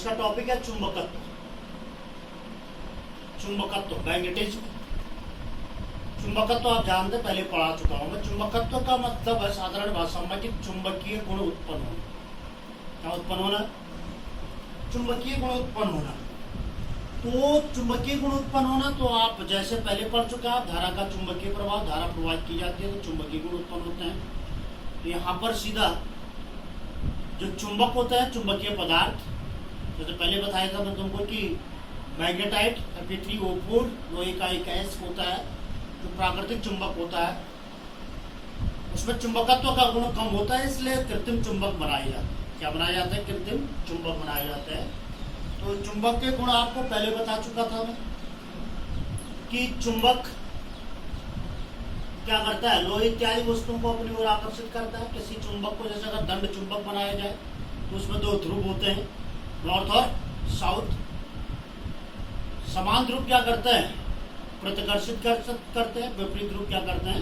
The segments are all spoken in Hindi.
आज का टॉपिक है चुंबकत्व। चुंबकत्व मैग्नेटिज्म। चुंबकत्व आप जानते पहले पढ़ा चुका हूं मैं। चुंबकत्व का मतलब है साधारण भाषा में कि चुंबकीय गुण उत्पन्न होना। क्या उत्पन्न होना? चुंबकीय गुण उत्पन्न होना। तो चुंबकीय गुण उत्पन्न होना तो आप जैसे पहले पढ़ चुके हैं, धारा का चुंबकीय प्रभाव, धारा प्रवाहित की जाती है तो चुंबकीय गुण उत्पन्न होते हैं। तो यहाँ पर सीधा जो चुंबक होता है, चुंबकीय पदार्थ, जैसे पहले बताया था मैं तुमको कि मैग्नेटाइट Fe3O4 लोहे का एक गैस होता है जो प्राकृतिक चुंबक होता है, उसमें चुंबकत्व का गुण कम होता है, इसलिए कृत्रिम चुंबक बनाए जाते हैं। क्या बनाया जाता है? कृत्रिम चुंबक बनाए जाते हैं। तो चुंबक के गुण आपको पहले बता चुका था मैं कि चुंबक क्या करता है, लोहे इत्यादि वस्तुओं को अपनी ओर आकर्षित करता है। किसी चुंबक को जैसे अगर दंड चुंबक बनाया जाए तो उसमें दो ध्रुव होते हैं, नॉर्थ और साउथ। समान ध्रुव क्या करते हैं? प्रतिकर्षित करते हैं। विपरीत ध्रुव क्या करते हैं?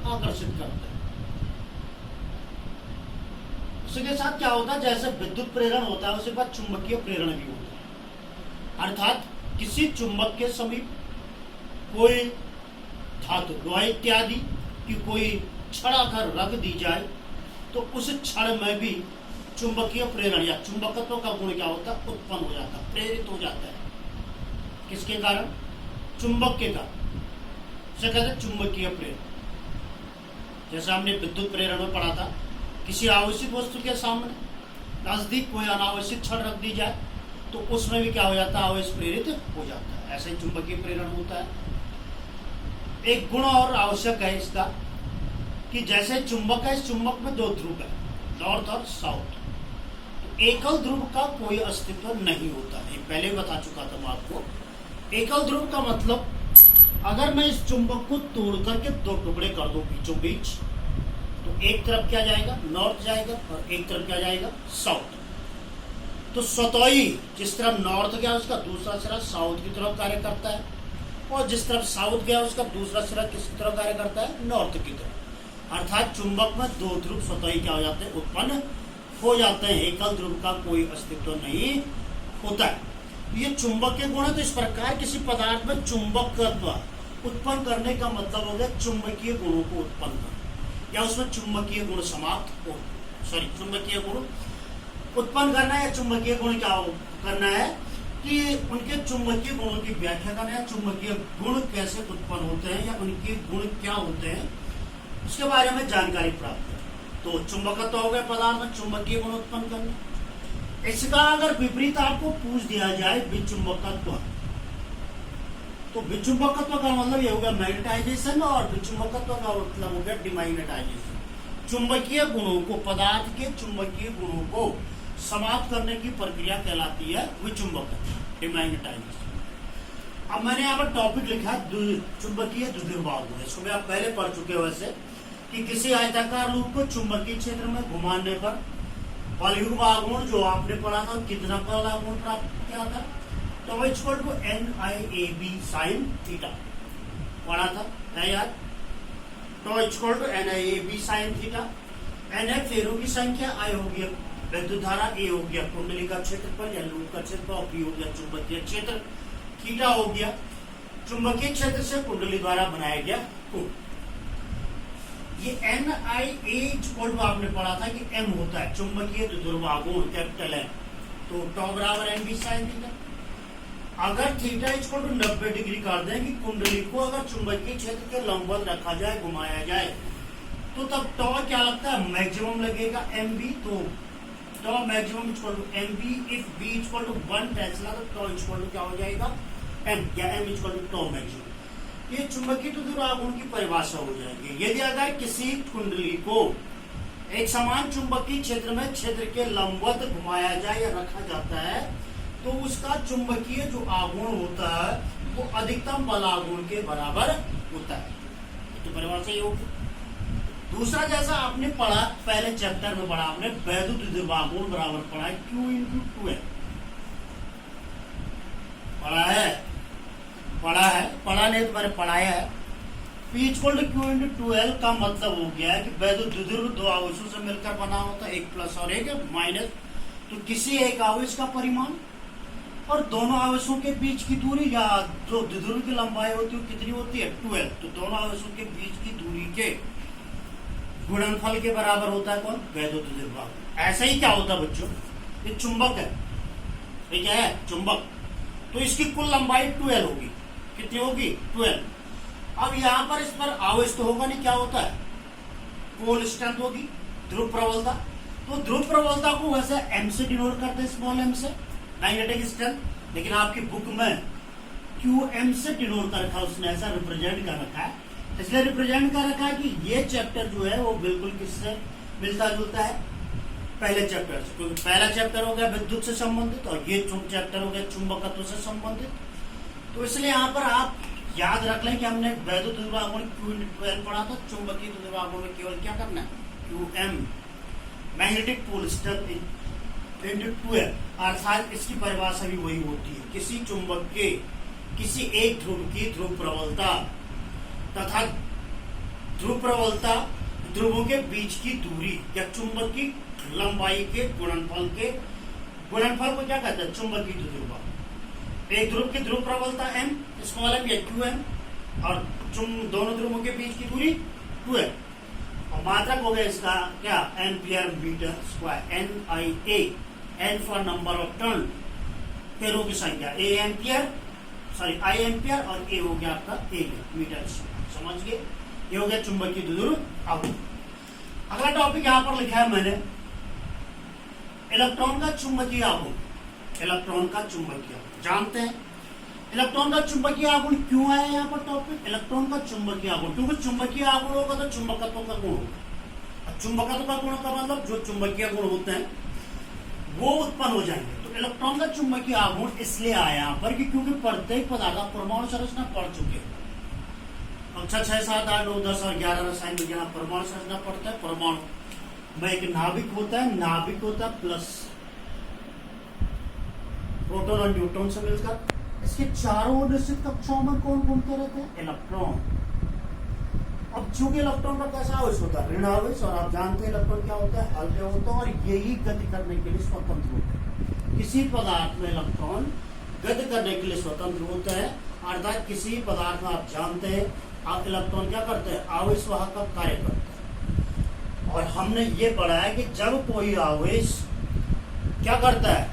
आकर्षित करते हैं। उसके साथ क्या होता है, जैसे विद्युत प्रेरण होता है उसी पर चुंबकीय प्रेरण भी होता है। अर्थात किसी चुंबक के समीप कोई धातु, लोहा इत्यादि की कोई छड़ अगर रख दी जाए तो उस छड़ में भी चुंबकीय प्रेरण या चुंबकत्व का गुण क्या होता है? उत्पन्न हो जाता है, प्रेरित हो जाता है। किसके कारण? चुंबक के कारण। इसे कहते हैं चुंबकीय प्रेरण। जैसे हमने विद्युत प्रेरण में पढ़ा था, किसी आवश्यक वस्तु के सामने नजदीक कोई अनावश्यक छड़ रख दी जाए तो उसमें भी क्या हो जाता है? आवेश प्रेरित हो जाता है। ऐसे ही चुंबकीय प्रेरण होता है। एक गुण और आवश्यक है इसका कि जैसे चुंबक है, इस चुंबक में दो ध्रुव है, नॉर्थ और साउथ। तो एकल ध्रुव का कोई अस्तित्व नहीं होता है, पहले बता चुका था मैं आपको। एकल ध्रुव का मतलब अगर मैं इस चुंबक को तोड़ करके दो टुकड़े कर दूं बीचों बीच, तो एक तरफ क्या जाएगा? नॉर्थ जाएगा और एक तरफ क्या जाएगा? साउथ। तो स्वतः ही जिस तरफ नॉर्थ गया उसका दूसरा सिरा साउथ की तरफ कार्य करता है, और जिस तरफ साउथ गया उसका दूसरा सिरा किसकी तरफ कार्य करता है? नॉर्थ की तरफ। अर्थात चुंबक में दो ध्रुव स्वतः ही क्या हो जाते हैं? उत्पन्न हो जाते हैं। एकल ध्रुव का कोई अस्तित्व नहीं होता है। ये चुंबक के गुण है। तो इस प्रकार किसी पदार्थ में चुंबकत्व उत्पन्न करने का मतलब हो गया चुंबकीय गुणों को उत्पन्न करना, या उसमें चुंबकीय गुण समाप्त हो, चुंबकीय गुण उत्पन्न करना है। या चुंबकीय गुण क्या करना है कि उनके चुंबकीय गुणों की व्याख्या करना है। चुंबकीय गुण कैसे उत्पन्न होते हैं या उनके गुण क्या होते हैं उसके बारे में जानकारी प्राप्त करें। तो चुंबकत्व हो गया पदार्थ में चुंबकीय गुण उत्पन्न करना। इसका अगर विपरीत आपको पूछ दिया जाए विचुंबकत्व, तो विचुंबकत्व का मतलब ये हो गया मैग्नेटाइजेशन, और विचुंबकत्व का मतलब हो गया डिमैग्नेटाइजेशन। चुंबकीय गुणों को, पदार्थ के चुंबकीय गुणों को समाप्त करने की प्रक्रिया कहलाती है विचुंबकत्व, डिमैग्नेटाइजेशन। अब मैंने यहाँ पर टॉपिक लिखा है चुंबकीय द्विध्रुवाग गुण। इसको भी आप पहले पढ़ चुके हो वैसे कि किसी आयताकार लूप को चुंबकीय क्षेत्र में घुमाने पर बलयुग्म आघूर्ण जो आपने पढ़ा था, कितना बल आघूर्ण प्राप्त किया था? तो equal to NIAB sin theta पढ़ा था, है याद? तो equal to NIAB sin theta. N है फेरों की संख्या, I हो गया विद्युत धारा, A हो गया कुंडली का क्षेत्रफल या लूप का क्षेत्रफल, और P हो गया चुंबकीय क्षेत्र, थीटा हो गया चुंबकीय क्षेत्र से कुंडली द्वारा बनाया गया कोण। ये NIA आपने पढ़ा था कि M होता है चुंबकीय द्विध्रुवाग गुण, कैपिटल M। तो टॉ बराबर NB sin थीटा। अगर थीटा इक्वल टू 90 डिग्री कर दें कि कुंडली को अगर चुंबकीय क्षेत्र के लंबवत रखा जाए, घुमाया जाए, तो तब टॉ क्या लगता है? मैक्सिमम लगेगा MB। तो tau maximum equal to MB। If B equal to 1 tesla तो टॉ इक्वल टू क्या हो जाएगा? M, या M equal to tau maximum. ये चुंबकीय द्विध्रुवाग गुण की परिभाषा हो जाएगी। यदि अगर किसी कुंडली को एक समान चुंबकीय क्षेत्र में क्षेत्र के लंबवत घुमाया जाए या रखा जाता है तो उसका चुंबकीय जो आघूर्ण होता है वो अधिकतम बल आघूर्ण के बराबर होता है। तो परिभाषा ये होगी। दूसरा, जैसा आपने पढ़ा पहले चैप्टर में पढ़ा आपने, वैद्युत द्विध्रुवाग गुण बराबर पढ़ा है Q × 2L। पढ़ा नहीं तो मैंने पढ़ाया है। P = Q × 2L का मतलब हो गया कि वैद्युत द्विध्रुव दो आवेशों से मिलकर बना होता है, एक प्लस और एक माइनस। तो किसी एक आवेश का परिमाण और दोनों आवेशों के बीच की दूरी या जो द्विध्रुव की लंबाई होती है कितनी होती है 12। तो दोनों आवेशों के बीच की दूरी के गुणनफल के बराबर होता है कौन वैद्युत द्विध्रुव। ऐसा ही क्या होता है बच्चों, ये चुंबक है, ये क्या है चुंबक, तो इसकी कुल लंबाई 12 होगी। कितनी होगी 12। अब यहाँ पर इस पर आवेश तो होगा नहीं, क्या होता है पोल स्ट्रेंथ होगी, ध्रुव प्रबलता। तो ध्रुव प्रबलता को वैसे एम से डिनोट करते हैं, स्मॉल एम से मैग्नेटिक स्ट्रेंथ, लेकिन आपकी बुक में क्यू एम से डिनोट कर रखा है, उसने ऐसा रिप्रेजेंट कर रखा है। इसलिए रिप्रेजेंट कर रखा है कि ये चैप्टर जो है वो बिल्कुल किससे मिलता जुलता है पहले चैप्टर से, क्योंकि पहला चैप्टर हो गया विद्युत से संबंधित और ये चैप्टर हो गया चुंबकत्व से संबंधित। तो इसलिए यहाँ पर आप याद रख लें कि हमने वैद्युत द्विध्रुवागुण Q12 पढ़ा था, चुंबकीय द्विध्रुवागुण में केवल क्या करना है QM magnetic pole strength into 12, अर्थात इसकी परिभाषा भी वही होती है, किसी चुंबक के किसी एक ध्रुव की ध्रुव प्रबलता तथा ध्रुव प्रबलता ध्रुवों के बीच की दूरी या चुंबक की लंबाई के गुणनफल को क्या कहते हैं चुंबकीय द्विध्रुव। एक ध्रुव की ध्रुव प्रबलता m स्मॉल m या QM और दोनों ध्रुवों के बीच की दूरी 2m और मात्रक हो गया इसका क्या ampere metre square NIA, N for number of turn, फेरों की संख्या, I एम्पियर और A हो गया आपका A मीटर स्क्वायर। समझ गए, ये हो गया चुंबकीय द्विध्रुव। अब अगला टॉपिक यहां पर लिखा है मैंने इलेक्ट्रॉन का चुंबकीय आघूर्ण। इलेक्ट्रॉन का चुंबकीय जानते हैं इलेक्ट्रॉन का चुंबकीय आघूर्ण क्यों आया यहाँ पर टॉपिक इलेक्ट्रॉन का चुंबकीय आघूर्ण, क्योंकि चुंबकीय आघूर्ण होगा तो चुंबकत्व का गुण होगा। चुंबकत्व का गुण का मतलब जो चुंबकीय गुण होते हैं वो उत्पन्न हो जाएंगे। तो इलेक्ट्रॉन का चुंबकीय आघूर्ण इसलिए आया यहाँ पर कि क्योंकि प्रत्येक पदार्थ का परमाणु संरचना पढ़ चुके हैं। अच्छा 6, 7, 8, 9, 10 और 11 रसायन विज्ञान परमाणु संरचना पढ़ता है। परमाणु में एक नाभिक होता है प्लस प्रोटॉन और न्यूट्रॉन से मिलकर इसके चारों ओर निश्चित कक्षाओं में कौन घूमते रहते हैं इलेक्ट्रॉन। अब चूंकि इलेक्ट्रॉन का कैसा आवेश होता है ऋण आवेश, और आप जानते हैं इलेक्ट्रॉन क्या होता है हल्के होता है और यही गति करने के लिए स्वतंत्र होते हैं। किसी पदार्थ में इलेक्ट्रॉन गति करने के लिए स्वतंत्र होता है, अर्थात किसी पदार्थ में आप जानते हैं आप इलेक्ट्रॉन क्या करते हैं आवेश वाहक का कार्य करते हैं। और हमने ये पढ़ा है कि जब कोई आवेश क्या करता है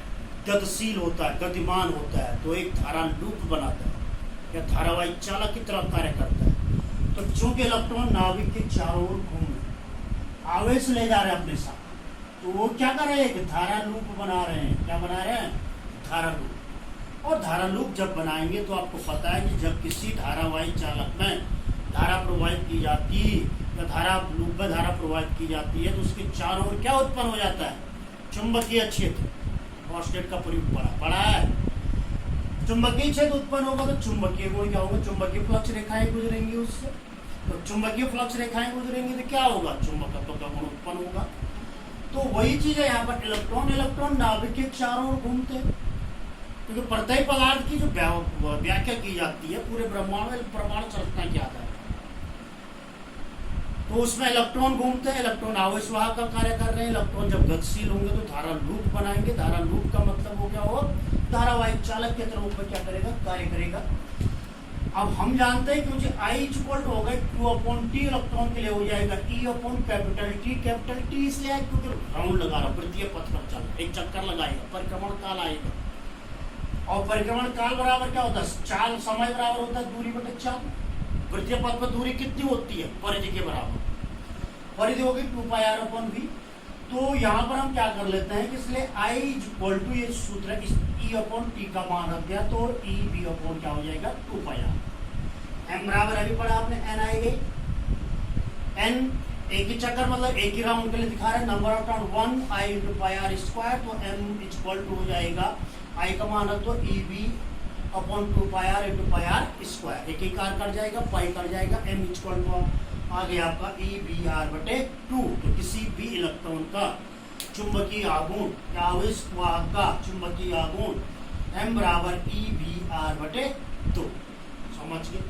गतिशील होता है गतिमान होता है तो एक धारा लूप बनाता है या धारावाहिक चालक की तरह कार्य करता है। तो चूंकि इलेक्ट्रॉन नाभिक के चारों ओर घूम रहे आवेश ले जा रहे हैं अपने साथ, तो वो क्या कर रहे हैं एक धारा लूप बना रहे हैं। क्या बना रहे हैं धारा लूप। और धारा लूप जब बनाएंगे तो आपको पता है कि जब किसी धारावाहिक चालक में धारा प्रवाहित की जाती है या धारा लूप में धारा प्रवाहित की जाती है तो उसके चारों ओर क्या उत्पन्न हो जाता है चुंबकीय क्षेत्र। फॉस्फेट का प्रयोग पड़ा है। चुंबकीय क्षेत्र उत्पन्न होगा तो चुंबकीय गुण क्या होगा चुंबकीय फ्लक्स रेखाएं गुजरेंगी उससे। तो चुंबकीय फ्लक्स रेखाएं गुजरेंगी तो क्या होगा चुंबकत्व का गुण उत्पन्न होगा। तो वही चीज है यहाँ पर इलेक्ट्रॉन नाभिक के चारों ओर घूमते हैं, क्योंकि प्रत्येक पदार्थ की जो व्याख्या की जाती है पूरे ब्रह्मांड में परमाणु संरचना के आधार तो उसमें इलेक्ट्रॉन घूमते हैं। इलेक्ट्रॉन आवेश वाहक का कार्य कर रहे हैं। इलेक्ट्रॉन जब गतिशील होंगे तो धारा लूप बनाएंगे। धारा लूप का मतलब हो गया वो धारावाहिक चालक के रूप में क्या करेगा कार्य करेगा। अब हम जानते हैं क्योंकि I इक्वल टू होगा Q/T इलेक्ट्रॉन के लिए हो जाएगा E/कैपिटल T इसलिए है क्योंकि राउंड लगा रहा वृत्तीय पथ पर चल एक चक्कर लगाएगा परिक्रमण काल आएगा और परिक्रमण काल बराबर क्या होता है चाल समय बराबर होता है दूरी बटे चाल। वृत्तीय पथ पर दूरी कितनी होती है परिधि के बराबर, परिधि होगी 2πr/v। तो यहाँ पर हम क्या कर लेते हैं कि इसलिए I इक्वल टू ये सूत्र है E/T का मान रख दिया तो EV क्या हो जाएगा 2πr। m बराबर अभी पढ़ा आपने NIA n एक ही चक्कर मतलब एक ही राउंड के लिए दिखा रहे हैं number of turn 1 I × πr²। तो m इक्वल टू हो जाएगा I का मान रख दो EV/2πr × πr²। एक ही कार कट जाएगा पाई कट जाएगा m इक्वल टू आ गया आपका EBr/2। तो किसी भी इलेक्ट्रॉन का चुंबकीय आघूर्ण या आवेश वाहक का चुंबकीय आघूर्ण m बराबर EBr/2। समझ गए।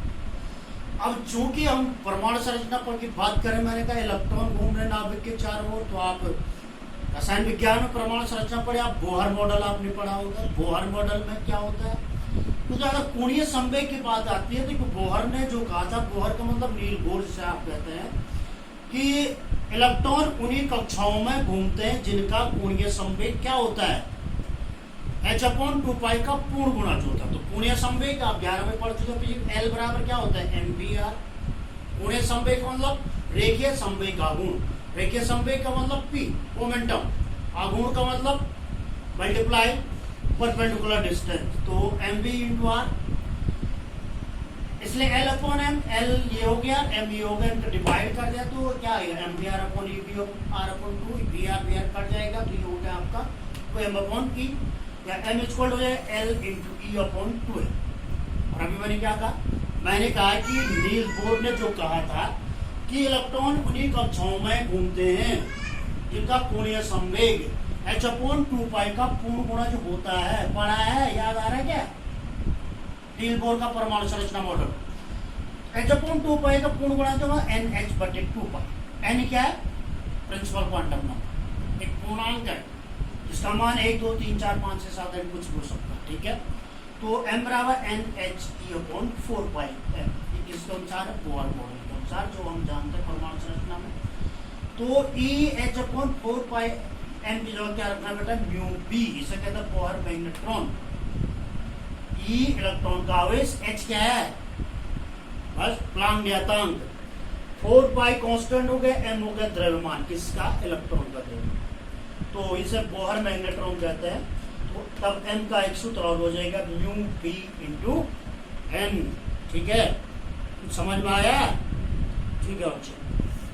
अब चूंकि हम परमाणु संरचना पर की बात करें मैंने कहा इलेक्ट्रॉन घूम रहे नाभिक के चारों ओर तो आप रसायन विज्ञान में परमाणु संरचना पढ़े आप, बोहर मॉडल आपने पढ़ा होगा। बोहर मॉडल में क्या होता है, तो अगर कोणीय संवेग की बात आती है तो बोहर ने जो कहा था, बोहर का मतलब नील बोर जिसे आप कहते हैं, कि इलेक्ट्रॉन उन्हीं कक्षाओं में घूमते हैं जिनका कोणीय संवेग क्या होता है, h/2π का पूर्ण गुणा जो होता है। तो कोणीय संवेग आप 11 में पढ़ चुके हैं, L बराबर क्या होता है, mvr। कोणीय संवेग का मतलब रेखीय संवेग आघूर्ण, रेखीय संवेग का मतलब p मोमेंटम, आघूर्ण का मतलब मल्टीप्लाई परपेंडिकुलर डिस्टेंस, तो mv इंटू r, इसलिए L/m, L ये हो गया, m ये हो गया, इनको डिवाइड कर दिया तो क्या आएगा, mvr/ev/2, vr कट जाएगा तो ये हो गया आपका तो m/e, या m इक्वल हो जाएगा L इंटू e/2। और अभी मैंने क्या कहा, मैंने कहा कि नील बोर ने जो कहा था कि इलेक्ट्रॉन उन्हीं कक्षाओं में घूमते हैं जिनका कोणीय संवेग h/2π का पूर्ण गुणा जो होता है, पढ़ा है, याद आ रहा है क्या, नील बोर का परमाणु संरचना मॉडल। h/2π का पूर्ण गुणा जो है nh/2π। n क्या है, प्रिंसिपल क्वांटम नंबर, एक पूर्णांक है जिसका मान 1 2 3 4 5 6 7 8 कुछ भी हो सकता है, ठीक है। तो m बराबर nhe/4π है, किसके अनुसार है, बोहर मॉडल के अनुसार, जो हम जानते हैं परमाणु संरचना में। तो EH/4π m की जगह क्या रखना बेटा, म्यू b, इसे कहते हैं बोहर मैग्नेट्रॉन। E इलेक्ट्रॉन का आवेश, h क्या है, बस प्लांक नियतांक, 4π कांस्टेंट हो गया, m हो गया द्रव्यमान, किसका, इलेक्ट्रॉन का द्रव्यमान। तो इसे बोहर मैग्नेट्रॉन कहते हैं। तो तब m का एक सूत्र और हो जाएगा, म्यू b इंटू n, ठीक है, समझ में आया, ठीक है बच्चे।